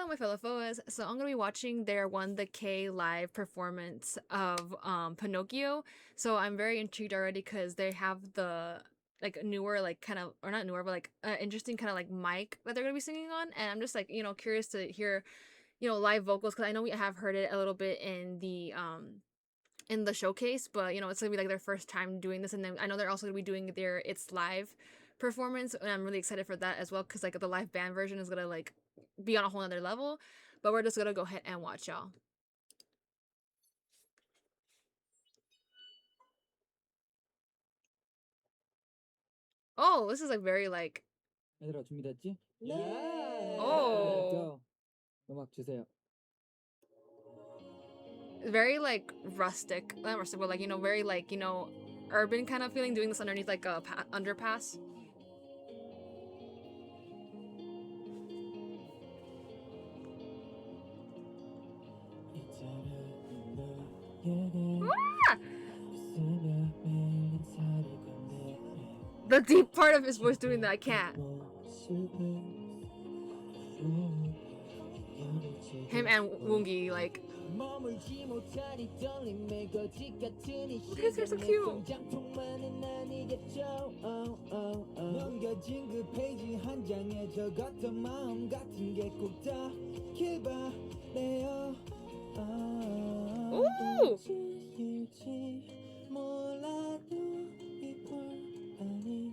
my fellow foes. So I'm gonna be watching their 1 the K live performance of Pinocchio. So I'm very intrigued already because they have the like newer like kind of or not newer but like interesting kind of like mic that they're gonna be singing on, and I'm just like curious to hear live vocals because I know we have heard it a little bit in the showcase, but it's gonna be like their first time doing this, and then I know they're also gonna be doing their It's Live performance, and I'm really excited for that as well because like the live band version is gonna like be on a whole other level. But we're just gonna go ahead and watch y'all. Oh, this is like very like 얘들아 준비됐지? 네. Oh. go. 음악 주세요. very like rustic, not rustic, but like very like urban kind of feeling doing this underneath like a underpass. Ah! The deep part of his voice doing that, I can't. Him and Woongi, like. His hair's so cute. Ooh!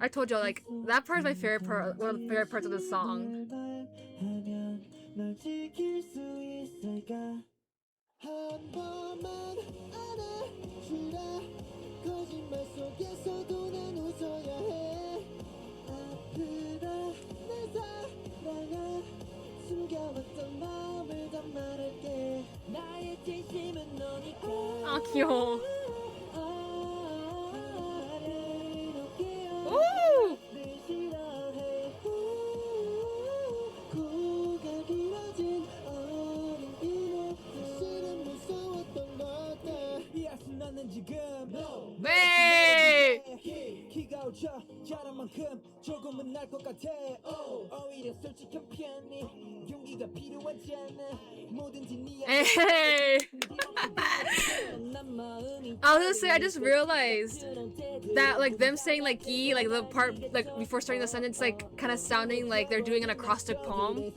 I told you, like, that part is my favorite part, one of the favorite parts of the song. 아, 귀여워. Ooh! Hey! Hey! I was gonna say, I just realized that like them saying like "yi," like the part like before starting the sentence, like kind of sounding like they're doing an acrostic poem.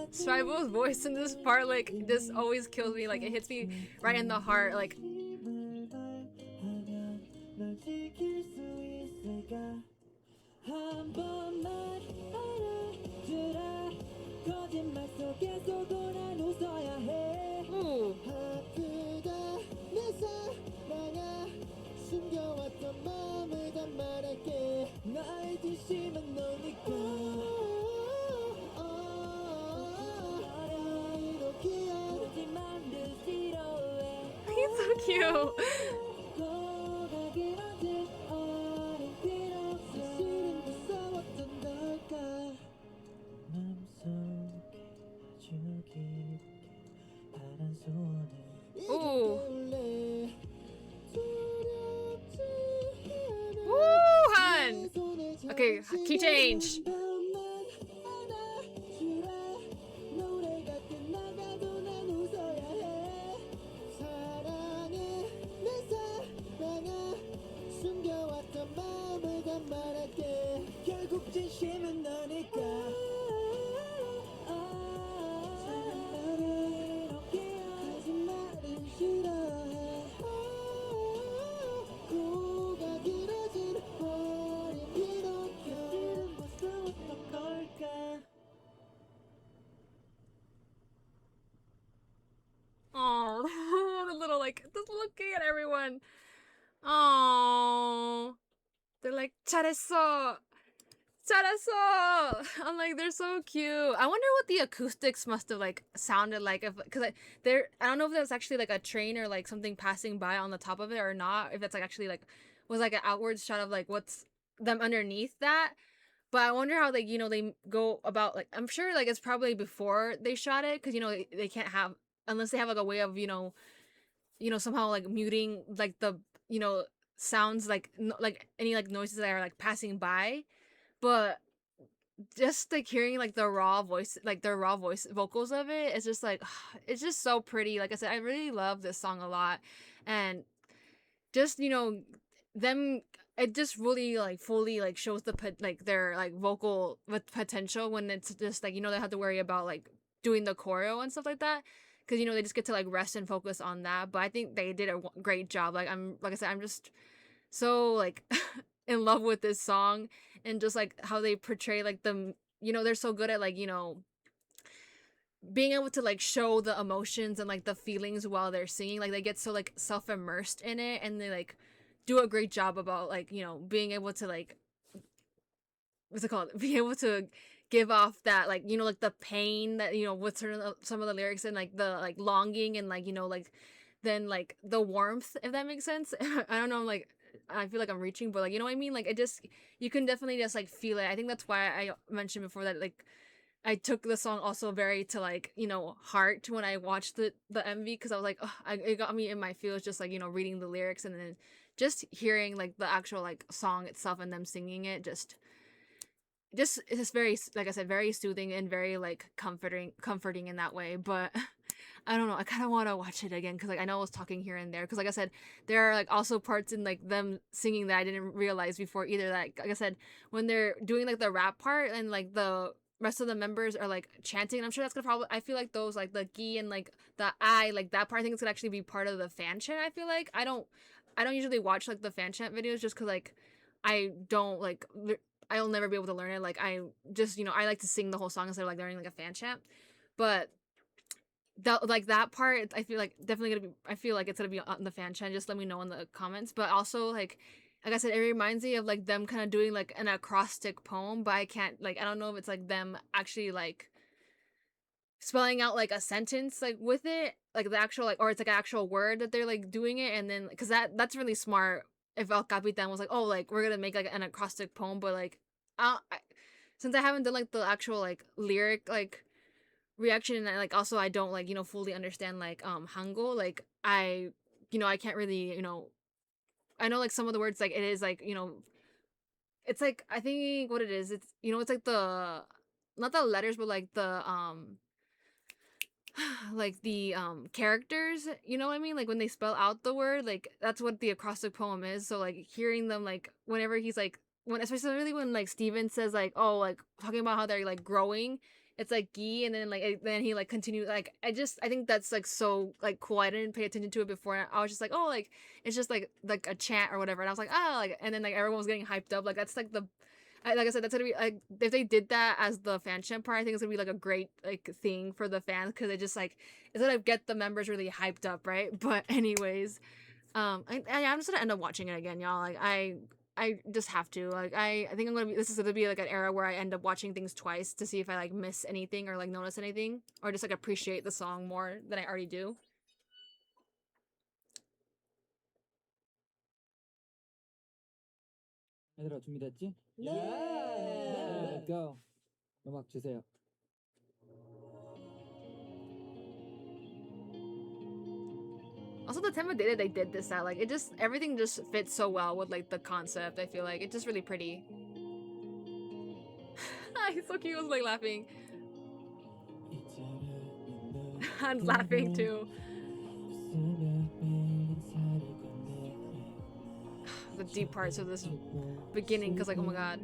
Strivo's voice in this part, like, this always kills me. Like, it hits me right in the heart. Like, ooh. He's so cute. Ooh. Woo, hun. Okay, key change. Oh, the little like just looking at everyone. Oh, they're like 잘했어, 잘했어. I'm like they're so cute. I wonder what the acoustics must have like sounded like if because I don't know if that's actually like a train or like something passing by on the top of it or not. If it's like actually like was like an outward shot of like what's them underneath that. But I wonder how like they go about like I'm sure like it's probably before they shot it because they can't have unless they have like a way of somehow like muting like the sounds like like any like noises that are like passing by, but just like hearing like the raw voice, like the raw voice vocals of it, it's just like it's just so pretty. Like I said, I really love this song a lot, and just them, it just really like fully like shows like their like vocal potential when it's just like they have to worry about like doing the choreo and stuff like that, because they just get to like rest and focus on that. But I think they did a great job. Like I said, I'm just so like in love with this song, and just like how they portray like they're so good at like being able to like show the emotions and like the feelings while they're singing. Like they get so like self-immersed in it, and they like do a great job about like being able to like, what's it called, being able to give off that like like the pain that with some of the lyrics, and like the like longing, and like like then like the warmth, if that makes sense. I don't know, like I feel like I'm reaching, but like what I mean, like it just, you can definitely just like feel it. I think that's why I mentioned before that like I took the song also very to like heart when I watched the MV, because I was like, oh, it got me in my feels just like reading the lyrics, and then just hearing like the actual like song itself and them singing it, just it's just very, like I said, very soothing and very like comforting in that way. But I don't know, I kind of want to watch it again, because like I know I was talking here and there, because like I said, there are like also parts in like them singing that I didn't realize before either, that like I said, when they're doing like the rap part and like the rest of the members are like chanting, and I'm sure that's gonna probably, I feel like those like the gi and like the I, like that part, I think it's gonna actually be part of the fan chant. I feel like I don't usually watch like the fan chant videos, just because like I don't like I'll never be able to learn it. Like I just I like to sing the whole song instead of like learning like a fan chant. But that part, I feel like definitely gonna be, I feel like it's gonna be on the fan chant. Just let me know in the comments. But also like I said, it reminds me of like them kind of doing like an acrostic poem, but I can't, like I don't know if it's like them actually like spelling out like a sentence like with it, like the actual like, or it's like an actual word that they're like doing it, and then because that's really smart. If El Capitan was like, oh, like we're gonna make like an acrostic poem, but like since I haven't done like the actual like lyric like reaction, and like also I don't like fully understand like Hangul, like I can't really I know like some of the words, like it is like it's like, I think what it is, it's it's like the, not the letters, but like the like the characters, you know what I mean, like when they spell out the word, like that's what the acrostic poem is. So like hearing them like whenever he's like, when especially when like Steven says like, oh, like talking about how they're like growing, it's like gi, and then like then he like continues, like I think that's like so like cool. I didn't pay attention to it before. I was just like, oh, like it's just like a chant or whatever, and I was like, ah, like, and then like everyone was getting hyped up, like that's like the, like I said, that's gonna be like, if they did that as the fan chant part, I think it's gonna be like a great like thing for the fans, because it just like it's gonna get the members really hyped up, right? But anyways, I'm just gonna end up watching it again, y'all. Like I just have to, like I think this is gonna be like an era where I end up watching things twice to see if I like miss anything or like notice anything, or just like appreciate the song more than I already do. 얘들아 준비됐지? 네. Let's go. 음악 주세요. Also, the time of day that they did this at, like it just, everything just fits so well with like the concept. I feel like it's just really pretty. He's so cute. I was like laughing. I'm laughing too. The deep parts of this beginning, because like, oh my god.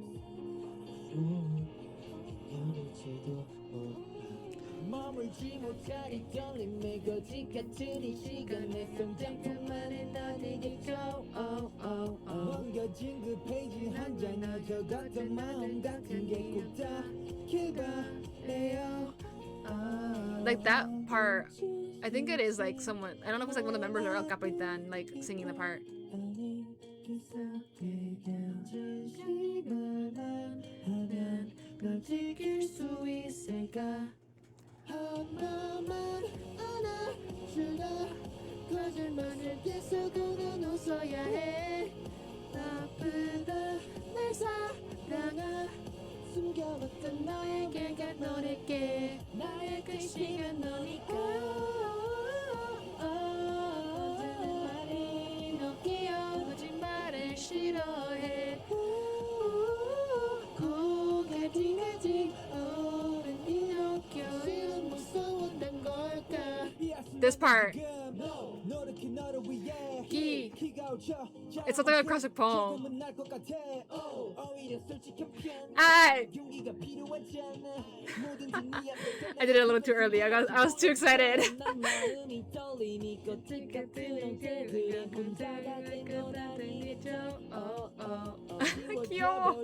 머물지 못하리 떨림의 거짓 같은 이 시간에 성장뿐만에 나에게 넘겨진 그 페이지 한 장에 적었던 마음 같은 게 꼭 닿기바래요. Like that part, I think it is like someone, I don't know if it's like one of the members or El Capitan like singing the part. 널 지킬 수 있을까? 하나만 안아주라. 거짓말을 계속은 웃어야 해. 나쁘다 날 사랑아. 숨겨왔던 너에게 너에게 나의 그 시간 너니까. 거짓말이 피노키오 This part. It's something like a classic poem. I did it a little too early. I was too excited. 귀여워.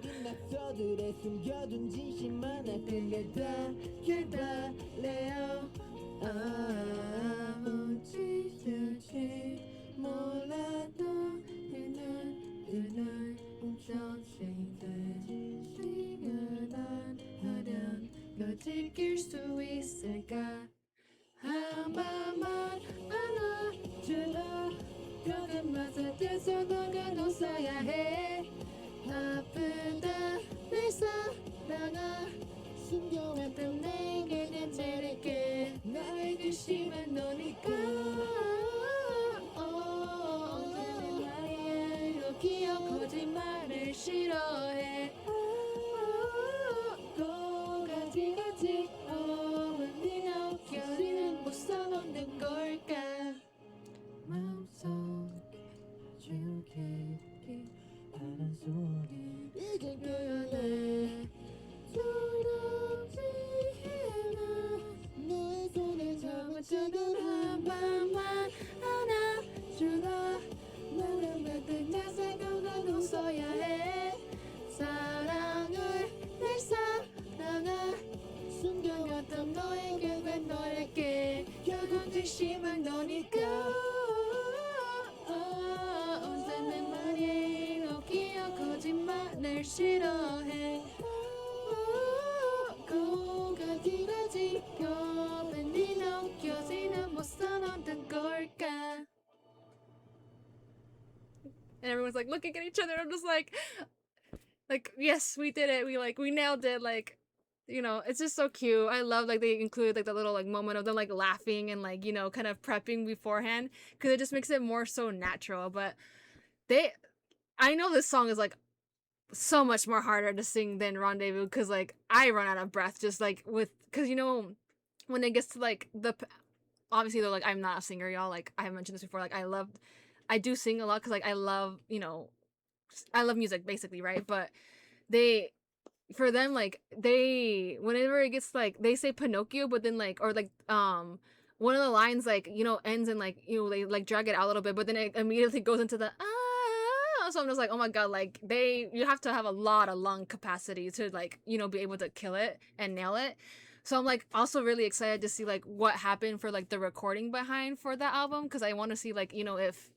지킬 수 있을까? 한번만 안아주라. 벽은 맞아들서 너가 웃어야 해. 아프다 내 사랑아. 숨겨왔던 내게는 잘할게. 나의 결심은 너니까. 언제나 나의 여기여 거짓말을 싫어해. 고가지가지 오만 피노키오는 못 써놓는 걸까. 마음속에 줄게 바람 속에 이제 표현해. 두렵지 않아. 너의 손을 잡아주는 한 번만 안아주라. 너는 매일 내 생각은 웃어야 해. 사랑을 내 사랑아. 숨겨왔던 너에게 너에게 결국 진심은 너니까. 언제나 말이 웃기어 거짓말을 싫어해. 고가지가지 옆에 피노키오는 못 써놓던 걸까. And everyone's like looking at each other. I'm just like, yes, we did it. We nailed it. Like, you know, it's just so cute. I love like they include like the little like moment of them like laughing and like, you know, kind of prepping beforehand, because it just makes it more so natural. But I know this song is like so much more harder to sing than Rendezvous, because like I run out of breath just like because you know when it gets to like obviously they're like, I'm not a singer, y'all. Like I have mentioned this before. Like I do sing a lot because like I love, you know, I love music basically, right? But for them, like whenever it gets like they say Pinocchio, but then like, or like one of the lines like, you know, ends and like, you know, they like drag it out a little bit, but then it immediately goes into the so I'm just like, oh my god, like you have to have a lot of lung capacity to like, you know, be able to kill it and nail it. So I'm like also really excited to see like what happened for like the recording behind for that album, because I want to see like, you know, if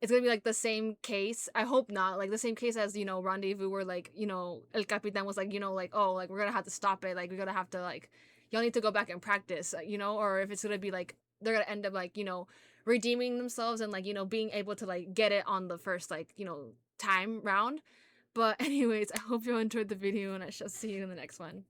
it's gonna be like the same case. I hope not like the same case as, you know, Rendezvous, where like, you know, El Capitan was like, you know, like, oh, like we're gonna have to stop it, like we're gonna have to like, y'all need to go back and practice, you know, or if it's gonna be like they're gonna end up like, you know, redeeming themselves and like, you know, being able to like get it on the first like, you know, time round. But anyways, I hope you enjoyed the video and I shall see you in the next one.